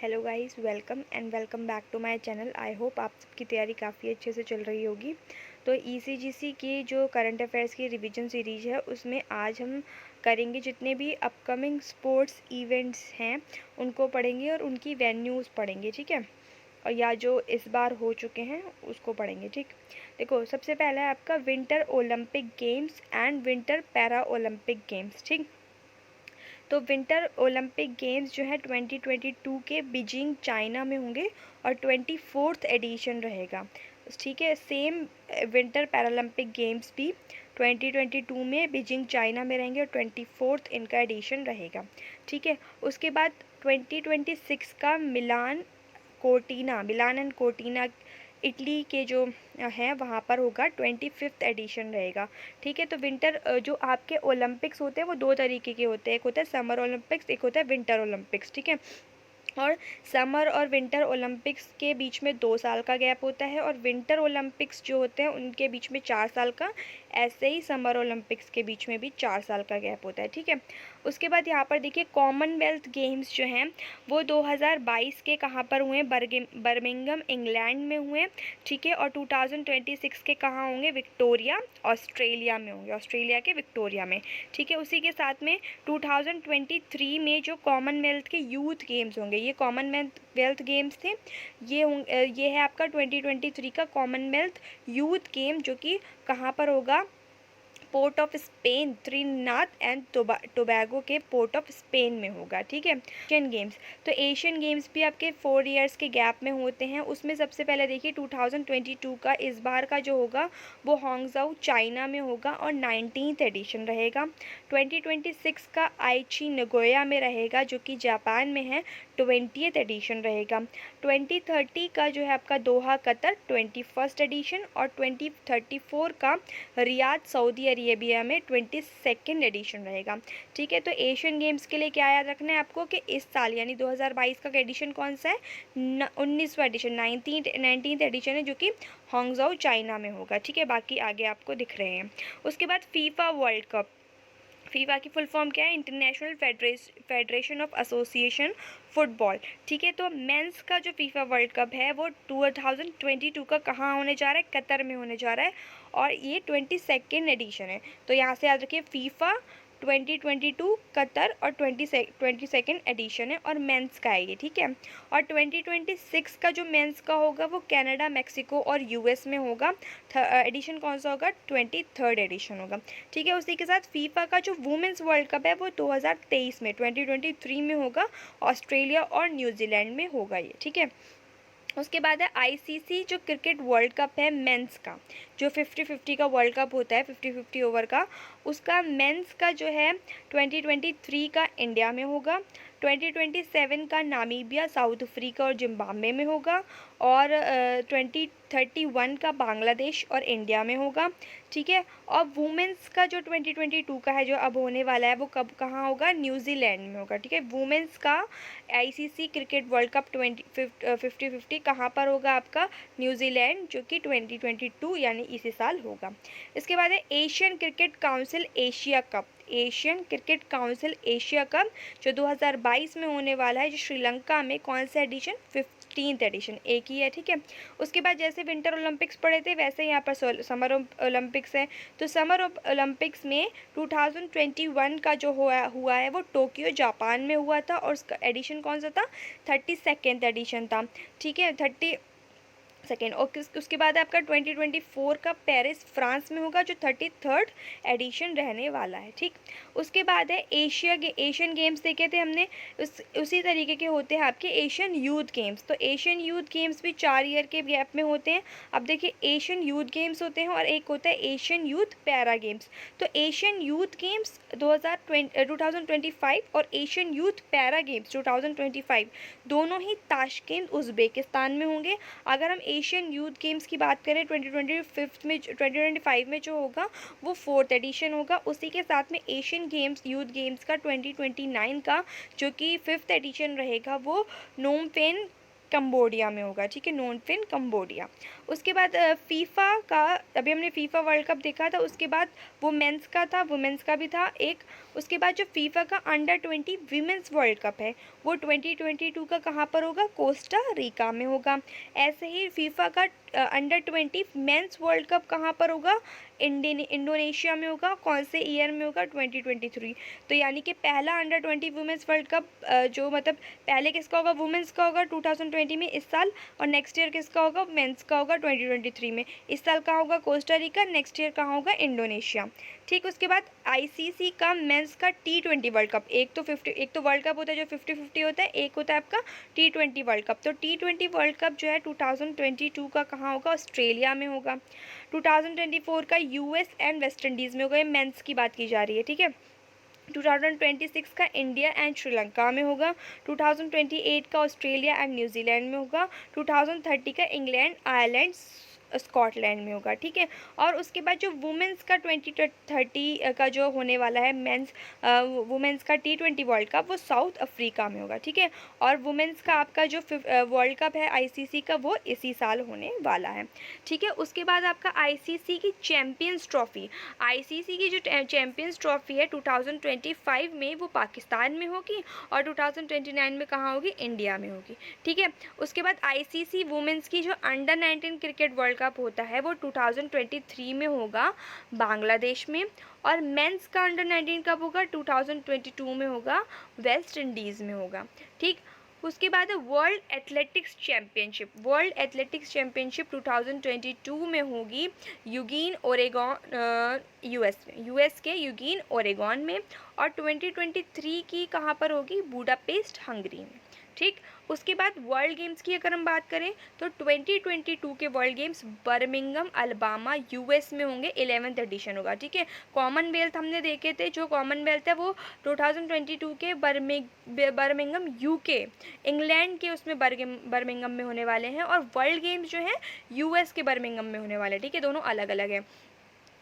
Hello guys, welcome back to my channel. I hope आप सबकी तैयारी काफ़ी अच्छे से चल रही होगी। तो ईसीजीसी की जो करंट अफेयर्स की रिवीजन सीरीज है उसमें आज हम करेंगे जितने भी अपकमिंग स्पोर्ट्स इवेंट्स हैं उनको पढ़ेंगे और उनकी वेन्यूज़ पढ़ेंगे, ठीक है। और या जो इस बार हो चुके हैं उसको पढ़ेंगे, ठीक। देखो, सबसे पहला है आपका winter Olympic games and winter para Olympic games, ठीक। तो विंटर ओलंपिक गेम्स जो है 2022 के बीजिंग चाइना में होंगे और 24th एडिशन रहेगा, ठीक है। सेम विंटर पैरालंपिक गेम्स भी 2022 में बीजिंग चाइना में रहेंगे और 24th इनका एडिशन रहेगा, ठीक है। उसके बाद 2026 का मिलान एंड कोर्टिना इटली के जो हैं वहाँ पर होगा, 25th एडिशन रहेगा, ठीक है। तो विंटर जो आपके ओलंपिक्स होते हैं वो दो तरीके के होते हैं, एक होता है समर ओलंपिक्स, एक होता है विंटर ओलंपिक्स, ठीक है। और समर और विंटर ओलंपिक्स के बीच में 2 साल का गैप होता है और विंटर ओलंपिक्स जो होते हैं उनके बीच में 4 साल का, ऐसे ही समर ओलंपिक्स के बीच में भी 4 साल का गैप होता है, ठीक है। उसके बाद यहाँ पर देखिए कॉमनवेल्थ गेम्स जो हैं वो 2022 के कहाँ पर हुए, बर्मिंघम इंग्लैंड में हुए, ठीक है। और 2026 के कहाँ होंगे, विक्टोरिया ऑस्ट्रेलिया में होंगे, ऑस्ट्रेलिया के विक्टोरिया में, ठीक है। उसी के साथ में 2023 में जो कॉमनवेल्थ के यूथ गेम्स होंगे, ये कॉमनवेल्थ गेम्स थे, ये है आपका 2023 का कॉमनवेल्थ यूथ गेम, जो कि कहाँ पर होगा, port of Spain, Trinidad and Tobago के पोर्ट ऑफ स्पेन में होगा, ठीक है। एशियन गेम्स, तो एशियन गेम्स भी आपके 4 इयर्स के गैप में होते हैं। उसमें सबसे पहले देखिए 2022 का इस बार का जो होगा वो हांगझाऊ चाइना में होगा और 19th एडिशन रहेगा। 2026 का आईची नगोया में रहेगा जो कि जापान में है, 20th एडिशन रहेगा। 2030 का जो है आपका दोहा कतर, 21st एडिशन। और 2034 का रियाद सऊदी अरेबिया में 22nd एडिशन रहेगा, ठीक है। तो एशियन गेम्स के लिए क्या याद रखना है आपको कि इस साल यानी 2022 का एडिशन कौन सा है, 19वां एडिशन, 19th एडिशन है, जो कि हांगझाऊ चाइना में होगा, ठीक है। बाकी आगे आपको दिख रहे हैं। उसके बाद फीफा वर्ल्ड कप, फीफा की फुल फॉर्म क्या है, international federation of association football, ठीक है। तो मेंस का जो फीफा वर्ल्ड कप है वो 2022 का कहाँ होने जा रहा है, कतर में होने जा रहा है और ये 22nd एडिशन है। तो यहाँ से याद रखिए फीफा 2022 कतर और 22nd एडिशन है और मेंस का है ये, ठीक है। और 2026 का जो मेंस का होगा वो कनाडा, मेक्सिको और यूएस में होगा। एडिशन कौन सा होगा, 23rd एडिशन होगा, ठीक है। उसी के साथ फीफा का जो वुमेंस वर्ल्ड कप है वो 2023 में 2023 में होगा, ऑस्ट्रेलिया और न्यूजीलैंड में होगा ये, ठीक है। उसके बाद है आईसीसी जो क्रिकेट वर्ल्ड कप है मेंस का, जो 50-50 का वर्ल्ड कप होता है, 50-50 ओवर का, उसका मेंस का जो है 2023 का इंडिया में होगा, 2027 का नामीबिया, साउथ अफ्रीका और जिम्बाब्वे में होगा और 2031 का बांग्लादेश और इंडिया में होगा, ठीक है। और वुमेंस का जो 2022 का है जो अब होने वाला है वो कब कहाँ होगा, न्यूजीलैंड में होगा, ठीक है। वुमेंस का आईसीसी क्रिकेट वर्ल्ड कप 50-50 कहाँ पर होगा आपका, न्यूजीलैंड, जो कि 2022 यानी इसी साल होगा। इसके बाद है Asian cricket council Asia cup, Asian cricket council Asia cup जो 2022 में होने वाला है, जो श्रीलंका में, कौन सा एडिशन, 15th एडिशन, एक ही है, ठीक है। उसके बाद जैसे विंटर ओलंपिक्स पढ़े थे वैसे यहाँ पर समर ओलंपिक्स है। तो समर ओलंपिक्स में 2021 का जो हुआ है वो टोक्यो जापान में हुआ था और उसका एडिशन कौन सा था, 32nd एडिशन था, ठीक है, 32nd। और उसके बाद आपका 2024 का पेरिस फ्रांस में होगा जो 33rd एडिशन रहने वाला है, ठीक। उसके बाद है एशियन गेम्स देखे थे हमने, उसी तरीके के होते हैं आपके एशियन यूथ गेम्स। तो एशियन यूथ गेम्स भी 4 ईयर के गैप में होते हैं। अब देखिए एशियन यूथ गेम्स होते हैं और एक होता है एशियन यूथ पैरा गेम्स। तो एशियन यूथ गेम्स 2025 और एशियन यूथ पैरा गेम्स 2025 दोनों ही ताशकेंत उज़्बेकिस्तान में होंगे। अगर हम एशियन यूथ गेम्स की बात करें 2025 में जो होगा वो 4th एडिशन होगा। उसी के साथ में एशियन गेम्स यूथ गेम्स का 2029 का जो कि 5th एडिशन रहेगा वो नोम पेन कंबोडिया में होगा, ठीक है, नोन फिन कंबोडिया। उसके बाद फीफा का, अभी हमने फीफा वर्ल्ड कप देखा था, उसके बाद वुमेंस का था, वुमेंस का भी था एक। उसके बाद जो फीफा का अंडर 20 वीमेंस वर्ल्ड कप है वो 2022 का कहाँ पर होगा, कोस्टा रिका में होगा। ऐसे ही फीफा का अंडर 20 मेंस वर्ल्ड कप कहाँ पर होगा, इंडोनेशिया में होगा। कौन से ईयर में होगा, 2023। तो यानी कि पहला अंडर 20 वुमेंस वर्ल्ड कप जो मतलब पहले किसका होगा, वुमेंस का होगा 2020 में इस साल, और नेक्स्ट ईयर किसका होगा, मेंस का होगा 2023 में। इस साल कहाँ होगा, कोस्टा रिका, नेक्स्ट ईयर कहाँ होगा, इंडोनेशिया। ठीक, उसके बाद आईसीसी का मेंस का T20 वर्ल्ड कप, एक तो वर्ल्ड कप होता है जो 50-50 होता है, एक होता है आपका T20 वर्ल्ड कप। तो T20 वर्ल्ड कप जो है 2022 का कहाँ होगा, ऑस्ट्रेलिया में होगा। 2024 का यूएस एंड वेस्ट इंडीज़ में होगा, ये मेंस की बात की जा रही है, ठीक है। 2026 का इंडिया एंड श्रीलंका में होगा। 2028 का ऑस्ट्रेलिया एंड न्यूजीलैंड में होगा। 2030 का इंग्लैंड, आयरलैंड, स्कॉटलैंड में होगा, ठीक है। और उसके बाद जो वुमेंस का 2030 का जो होने वाला है मेंस वुमेंस का T20 वर्ल्ड कप, वो साउथ अफ्रीका में होगा, ठीक है। और वुमेंस का आपका जो वर्ल्ड कप है आईसीसी का, वो इसी साल होने वाला है, ठीक है। उसके बाद आपका आईसीसी की चैम्पियंस ट्रॉफी, आईसीसी की जो चैम्पियंस ट्रॉफी है 2025 में वो पाकिस्तान में होगी, और 2029 में कहाँ होगी, इंडिया में होगी, ठीक है। उसके बाद आईसीसी वुमेंस की जो अंडर 19 क्रिकेट वर्ल्ड कप होता है वो 2023 में होगा बांग्लादेश में, और मेंस का अंडर 19 कब होगा, 2022 में होगा वेस्ट इंडीज़ में होगा, ठीक। उसके बाद है world athletics championship, world athletics championship 2022 में होगी यूगीन ओरेगॉन, यूएस के यूगीन ओरेगॉन में, और 2023 की कहाँ पर होगी, बुडापेस्ट हंगरी में, ठीक। उसके बाद वर्ल्ड गेम्स की अगर हम बात करें तो 2022 के world games Birmingham Alabama US में होंगे, 11th एडिशन होगा, ठीक है। कॉमनवेल्थ हमने देखे थे, जो कॉमनवेल्थ है वो 2022 के बर्मिंघम यूके, इंग्लैंड के उसमें बर्मिंघम में होने वाले हैं, और वर्ल्ड गेम्स जो हैं यूएस के बर्मिंघम में होने वाले हैं, ठीक है, दोनों अलग अलग हैं।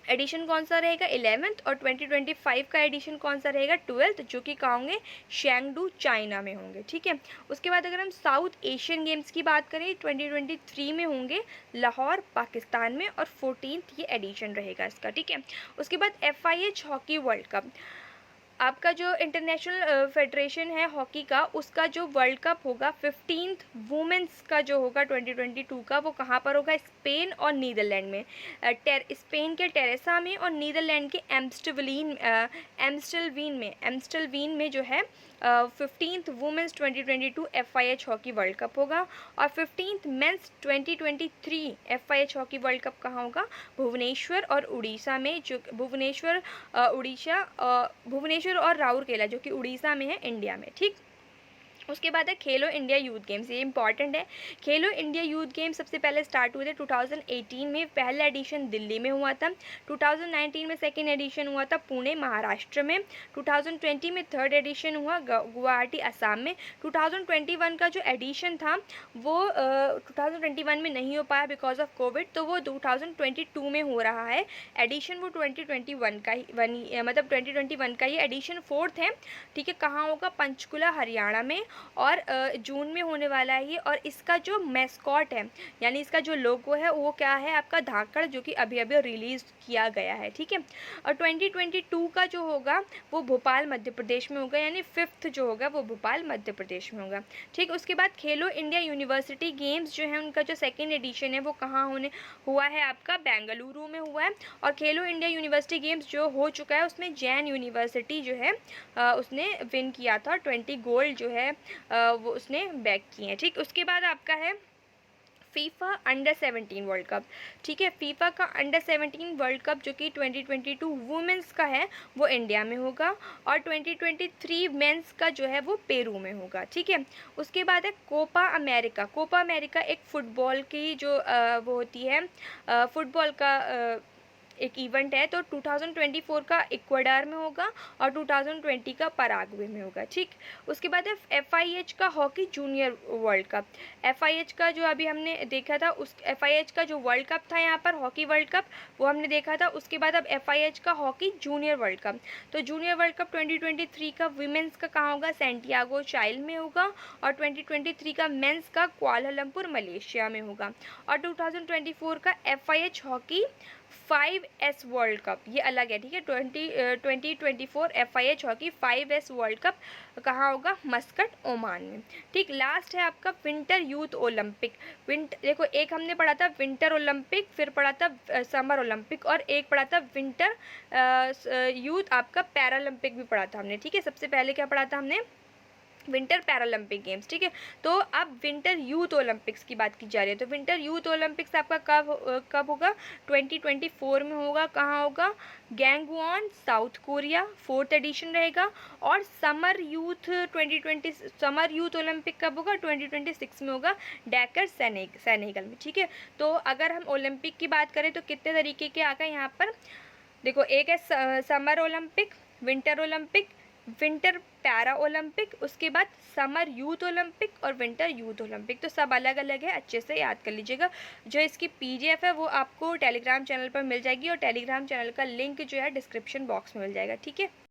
एडिशन कौन सा रहेगा, 11th, और 2025 का एडिशन कौन सा रहेगा, 12th, जो कि कहाँ होंगे, शेंगडू चाइना में होंगे, ठीक है। उसके बाद अगर हम साउथ एशियन गेम्स की बात करें 2023 में होंगे लाहौर पाकिस्तान में, और 14th ये एडिशन रहेगा इसका, ठीक है। उसके बाद FIH हॉकी वर्ल्ड कप, आपका जो इंटरनेशनल फेडरेशन है हॉकी का, उसका जो वर्ल्ड कप होगा 15th वुमेंस का जो होगा 2022 का, वो कहाँ पर होगा, स्पेन और नीदरलैंड में, स्पेन के टेरेसा में, और नीदरलैंड के एम्स्टलवीन में जो है 15th women's 2022 FIH hockey world cup होगा। और 15th men's 2023 FIH hockey world cup कहाँ होगा, भुवनेश्वर और उड़ीसा में, जो भुवनेश्वर और राउरकेला जो कि उड़ीसा में है, इंडिया में, ठीक। उसके बाद है खेलो इंडिया यूथ गेम्स, ये इंपॉर्टेंट है। खेलो इंडिया यूथ गेम्स सबसे पहले स्टार्ट हुए थे 2018 में, पहला एडिशन दिल्ली में हुआ था। 2019 में सेकेंड एडिशन हुआ था पुणे महाराष्ट्र में। 2020 में थर्ड एडिशन हुआ गुवाहाटी असम में। 2021 का जो एडिशन था वो 2021 में नहीं हो पाया बिकॉज ऑफ कोविड, तो वो 2022 में हो रहा है एडिशन, वो 2021 का ही मतलब 2021 का ही एडिशन फोर्थ है, ठीक है। कहाँ होगा, पंचकुला हरियाणा में, और जून में होने वाला है ये। और इसका जो मैस्कॉट है, यानी इसका जो लोगो है वो क्या है, आपका धाकड़, जो कि अभी अभी रिलीज़ किया गया है, ठीक है। और 2022 का जो होगा वो भोपाल मध्य प्रदेश में होगा, यानी 5th जो होगा वो भोपाल मध्य प्रदेश में होगा, ठीक। उसके बाद खेलो इंडिया यूनिवर्सिटी गेम्स जो है उनका जो सेकेंड एडिशन है वो कहाँ होने हुआ है, आपका बेंगलुरु में हुआ है। और खेलो इंडिया यूनिवर्सिटी गेम्स जो हो चुका है उसमें जैन यूनिवर्सिटी जो है उसने विन किया था, 20 गोल्ड जो है वो उसने बैग किए हैं, ठीक। उसके बाद आपका है फीफा अंडर 17 वर्ल्ड कप, ठीक है। फीफा का अंडर 17 वर्ल्ड कप जो कि 2022 वुमेंस का है वो इंडिया में होगा, और 2023 मेंस का जो है वो पेरू में होगा, ठीक है। उसके बाद है कोपा अमेरिका, कोपा अमेरिका एक फ़ुटबॉल की जो वो होती है फुटबॉल का एक इवेंट है, तो 2024 का इक्वाडोर में होगा और 2020 का पराग्वे में होगा, ठीक। उसके बाद है FIH का hockey junior world cup. FIH का जो अभी हमने देखा था, उस FIH का जो वर्ल्ड कप था यहाँ पर, हॉकी वर्ल्ड कप, वो हमने देखा था। उसके बाद अब FIH का हॉकी जूनियर वर्ल्ड कप। तो जूनियर वर्ल्ड कप 2023 का विमेंस का कहाँ होगा, सैंटियागो चाइल में होगा, और 2023 का मेंस का कुआलालंपुर मलेशिया में होगा। और 2024 का FIH hockey 5S world cup, ये अलग है, ठीक है। 2024 FIH hockey 5S world cup कहाँ होगा, मस्कट ओमान में, ठीक। लास्ट है आपका विंटर यूथ ओलंपिक। देखो, एक हमने पढ़ा था विंटर ओलंपिक, फिर पढ़ा था समर ओलंपिक, और एक पढ़ा था विंटर यूथ आपका पैरालंपिक भी पढ़ा था हमने, ठीक है। सबसे पहले क्या पढ़ा था हमने, विंटर पैरालंपिक गेम्स, ठीक है। तो अब विंटर यूथ ओलंपिक्स की बात की जा रही है। तो विंटर यूथ ओलंपिक्स आपका कब होगा, 2024 में होगा। कहाँ होगा, Gangwon south Korea, 4th addition रहेगा। और समर यूथ ओलंपिक कब होगा, 2026 में होगा, डैकर सेनेगल में, ठीक है। तो अगर हम ओलंपिक की बात करें तो कितने तरीके के आ गए यहाँ पर, देखो, एक है summer Olympic, winter Olympic, winter para Olympic, उसके बाद समर यूथ ओलंपिक और विंटर यूथ ओलंपिक। तो सब अलग अलग है, अच्छे से याद कर लीजिएगा। जो इसकी PDF है वो आपको टेलीग्राम चैनल पर मिल जाएगी, और टेलीग्राम चैनल का लिंक जो है डिस्क्रिप्शन बॉक्स में मिल जाएगा, ठीक है।